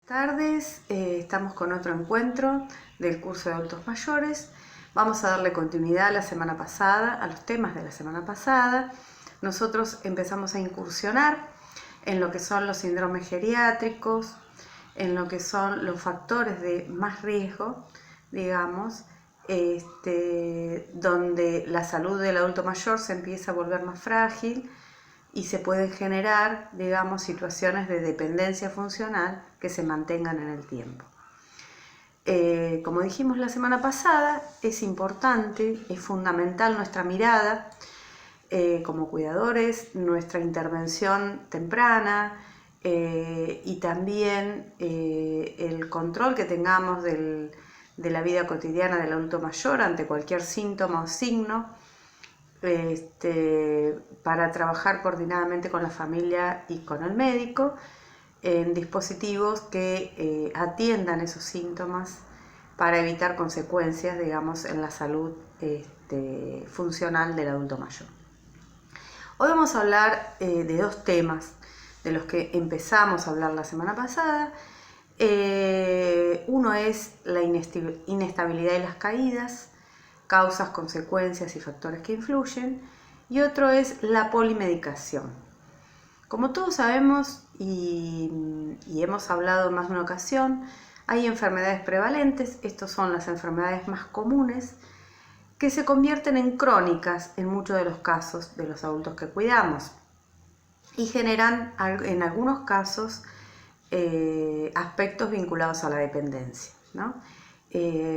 Tardes, estamos con otro encuentro del curso de adultos mayores. Vamos a darle continuidad a la semana pasada, a los temas de la semana pasada. Nosotros empezamos a incursionar en lo que son los síndromes geriátricos, en lo que son los factores de más riesgo, digamos, donde la salud del adulto mayor se empieza a volver más frágil y se pueden generar, digamos, situaciones de dependencia funcional que se mantengan en el tiempo. Como dijimos la semana pasada, es importante, es fundamental nuestra mirada como cuidadores, nuestra intervención temprana y también el control que tengamos de la vida cotidiana del adulto mayor ante cualquier síntoma o signo, para trabajar coordinadamente con la familia y con el médico en dispositivos que atiendan esos síntomas para evitar consecuencias, digamos, en la salud funcional del adulto mayor. Hoy vamos a hablar de dos temas de los que empezamos a hablar la semana pasada. Uno es la inestabilidad y las caídas, causas, consecuencias y factores que influyen, y otro es la polimedicación. Como todos sabemos y hemos hablado en más de una ocasión, hay enfermedades prevalentes, estas son las enfermedades más comunes, que se convierten en crónicas en muchos de los casos de los adultos que cuidamos y generan en algunos casos aspectos vinculados a la dependencia, ¿no?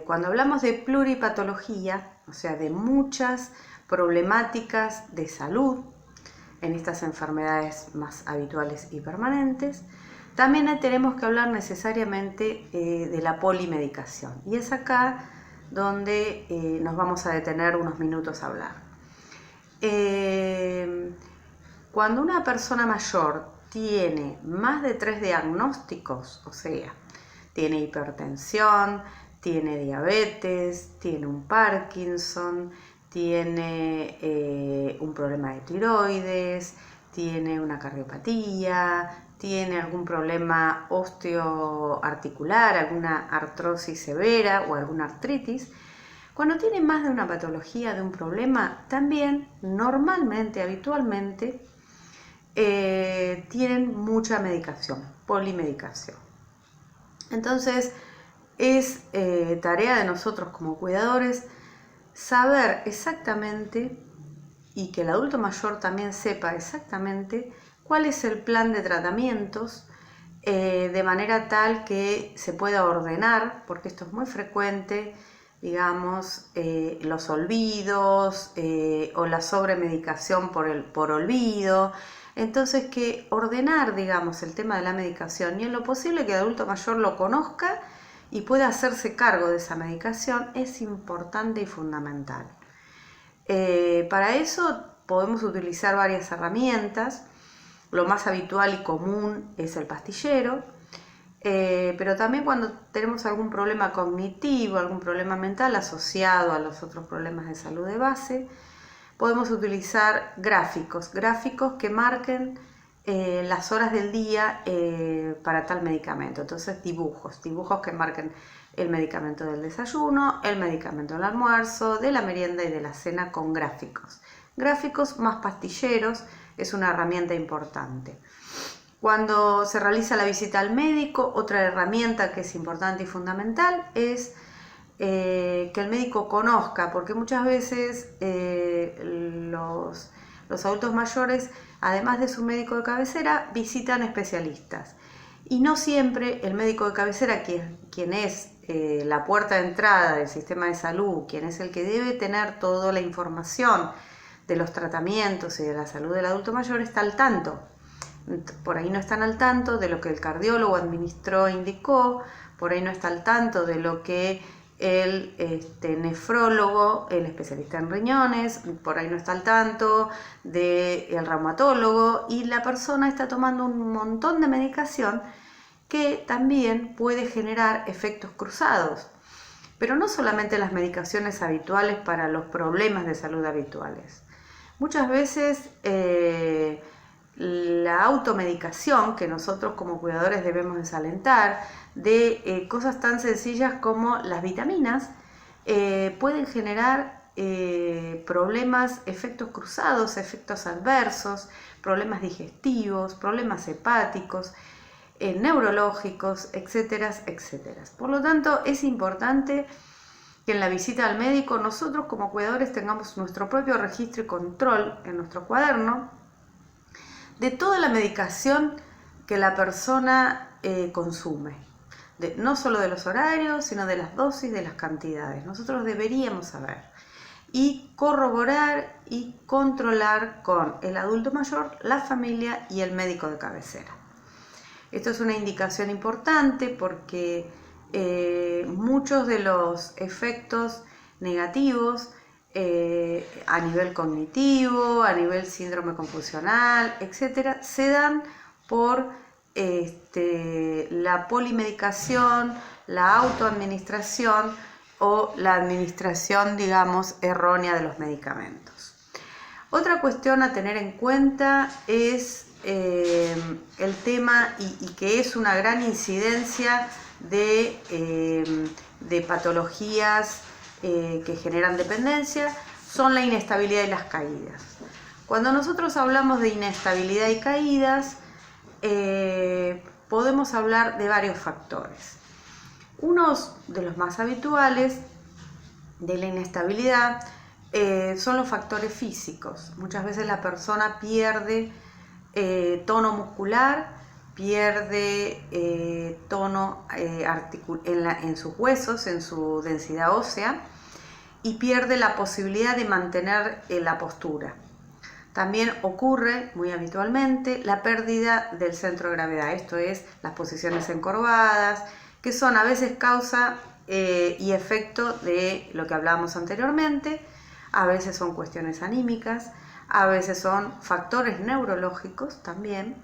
Cuando hablamos de pluripatología, o sea, de muchas problemáticas de salud en estas enfermedades más habituales y permanentes, también tenemos que hablar necesariamente de la polimedicación. Y es acá donde nos vamos a detener unos minutos a hablar. Cuando una persona mayor tiene más de 3 diagnósticos, o sea, tiene hipertensión, tiene diabetes, tiene un Parkinson, tiene un problema de tiroides, tiene una cardiopatía, tiene algún problema osteoarticular, alguna artrosis severa o alguna artritis. Cuando tiene más de una patología, de un problema, también normalmente, habitualmente, tienen mucha medicación, polimedicación. Entonces, es tarea de nosotros como cuidadores saber exactamente y que el adulto mayor también sepa exactamente cuál es el plan de tratamientos de manera tal que se pueda ordenar, porque esto es muy frecuente, digamos, los olvidos o la sobremedicación por olvido. Entonces, que ordenar, digamos, el tema de la medicación y en lo posible que el adulto mayor lo conozca y pueda hacerse cargo de esa medicación es importante y fundamental. Para eso podemos utilizar varias herramientas. Lo más habitual y común es el pastillero, pero también cuando tenemos algún problema cognitivo, algún problema mental asociado a los otros problemas de salud de base, podemos utilizar gráficos que marquen las horas del día para tal medicamento. Entonces dibujos que marquen el medicamento del desayuno, el medicamento del almuerzo, de la merienda y de la cena con gráficos. Gráficos más pastilleros es una herramienta importante. Cuando se realiza la visita al médico, otra herramienta que es importante y fundamental es que el médico conozca, porque muchas veces los adultos mayores, además de su médico de cabecera, visitan especialistas. Y no siempre el médico de cabecera, quien es la puerta de entrada del sistema de salud, quien es el que debe tener toda la información de los tratamientos y de la salud del adulto mayor, está al tanto. Por ahí no están al tanto de lo que el cardiólogo administró e indicó, por ahí no está al tanto de lo que el nefrólogo, el especialista en riñones, por ahí no está al tanto del reumatólogo, y la persona está tomando un montón de medicación que también puede generar efectos cruzados. Pero no solamente las medicaciones habituales para los problemas de salud habituales. Muchas veces la automedicación, que nosotros como cuidadores debemos desalentar, de cosas tan sencillas como las vitaminas, pueden generar problemas, efectos cruzados, efectos adversos, problemas digestivos, problemas hepáticos, neurológicos, etcétera, etcétera. Por lo tanto, es importante que en la visita al médico nosotros como cuidadores tengamos nuestro propio registro y control en nuestro cuaderno de toda la medicación que la persona consume. No solo de los horarios, sino de las dosis, de las cantidades. Nosotros deberíamos saber y corroborar y controlar con el adulto mayor, la familia y el médico de cabecera. Esto es una indicación importante porque muchos de los efectos negativos a nivel cognitivo, a nivel síndrome confusional, etcétera, se dan por la polimedicación, la autoadministración o la administración, digamos, errónea de los medicamentos. Otra cuestión a tener en cuenta es el tema y que es una gran incidencia de patologías que generan dependencia, son la inestabilidad y las caídas. Cuando nosotros hablamos de inestabilidad y caídas, podemos hablar de varios factores. Unos de los más habituales de la inestabilidad son los factores físicos. Muchas veces la persona pierde tono muscular, pierde tono en sus huesos, en su densidad ósea, y pierde la posibilidad de mantener la postura. También ocurre muy habitualmente la pérdida del centro de gravedad, esto es, las posiciones encorvadas, que son a veces causa y efecto de lo que hablábamos anteriormente, a veces son cuestiones anímicas, a veces son factores neurológicos también.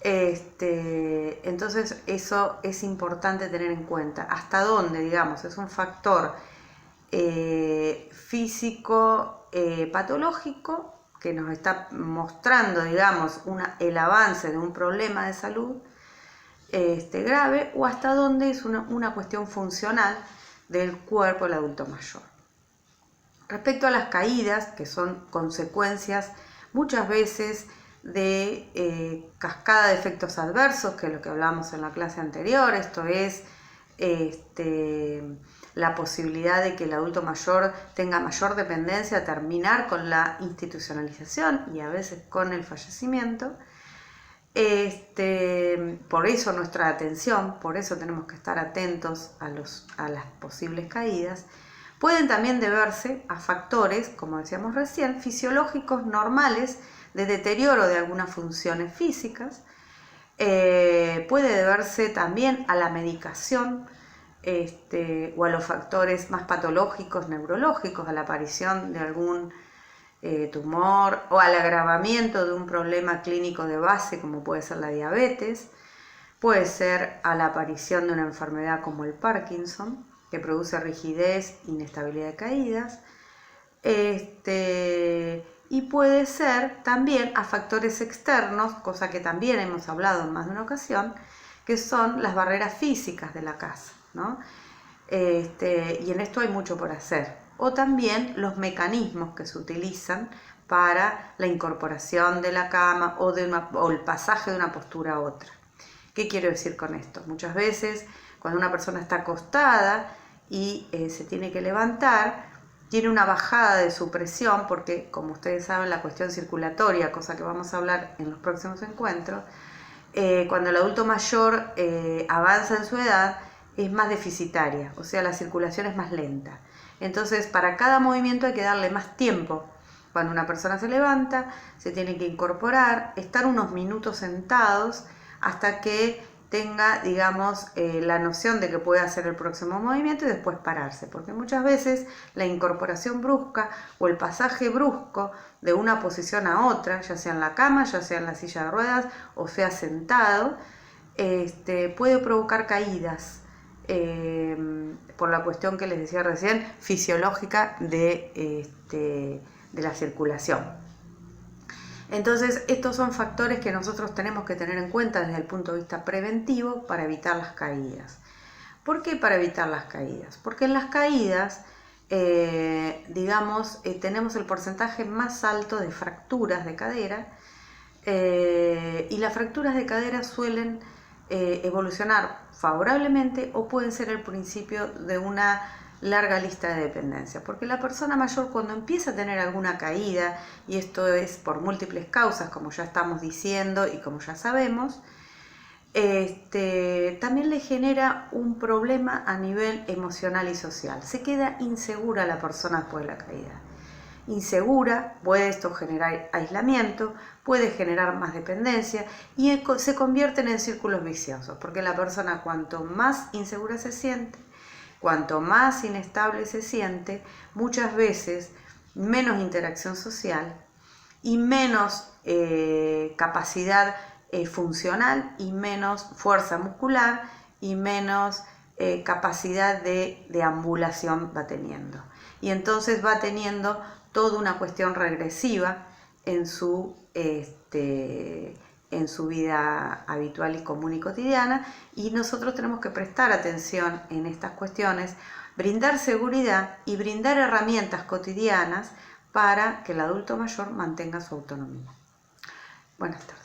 Entonces eso es importante tener en cuenta. Hasta dónde, digamos, es un factor físico patológico que nos está mostrando, digamos, el avance de un problema de salud grave, o hasta dónde es una cuestión funcional del cuerpo del adulto mayor. Respecto a las caídas, que son consecuencias muchas veces de cascada de efectos adversos, que es lo que hablamos en la clase anterior, esto es la posibilidad de que el adulto mayor tenga mayor dependencia, terminar con la institucionalización y a veces con el fallecimiento. Por eso nuestra atención, por eso tenemos que estar atentos a las posibles caídas. Pueden también deberse a factores, como decíamos recién, fisiológicos normales de deterioro de algunas funciones físicas. Puede deberse también a la medicación o a los factores más patológicos, neurológicos, a la aparición de algún tumor o al agravamiento de un problema clínico de base como puede ser la diabetes. Puede ser a la aparición de una enfermedad como el Parkinson, que produce rigidez, inestabilidad de caídas, y puede ser también a factores externos, cosa que también hemos hablado en más de una ocasión, que son las barreras físicas de la casa, ¿no? Y en esto hay mucho por hacer. O también los mecanismos que se utilizan para la incorporación de la cama o el pasaje de una postura a otra. ¿Qué quiero decir con esto? Muchas veces cuando una persona está acostada y se tiene que levantar, tiene una bajada de su presión porque, como ustedes saben, la cuestión circulatoria, cosa que vamos a hablar en los próximos encuentros, cuando el adulto mayor avanza en su edad, es más deficitaria, o sea, la circulación es más lenta. Entonces, para cada movimiento hay que darle más tiempo. Cuando una persona se levanta, se tiene que incorporar, estar unos minutos sentados hasta que tenga, digamos, la noción de que puede hacer el próximo movimiento y después pararse, porque muchas veces la incorporación brusca o el pasaje brusco de una posición a otra, ya sea en la cama, ya sea en la silla de ruedas o sea sentado, puede provocar caídas por la cuestión que les decía recién, fisiológica de la circulación. Entonces, estos son factores que nosotros tenemos que tener en cuenta desde el punto de vista preventivo para evitar las caídas. ¿Por qué para evitar las caídas? Porque en las caídas, tenemos el porcentaje más alto de fracturas de cadera, y las fracturas de cadera suelen evolucionar favorablemente o pueden ser el principio de una larga lista de dependencia, porque la persona mayor, cuando empieza a tener alguna caída, y esto es por múltiples causas, como ya estamos diciendo y como ya sabemos, también le genera un problema a nivel emocional y social. Se queda insegura la persona después de la caída. Insegura, puede esto generar aislamiento, puede generar más dependencia y se convierten en círculos viciosos, porque la persona, cuanto más insegura se siente, cuanto más inestable se siente, muchas veces menos interacción social y menos capacidad funcional y menos fuerza muscular y menos capacidad de deambulación va teniendo. Y entonces va teniendo toda una cuestión regresiva en su vida habitual y común y cotidiana, y nosotros tenemos que prestar atención en estas cuestiones, brindar seguridad y brindar herramientas cotidianas para que el adulto mayor mantenga su autonomía. Buenas tardes.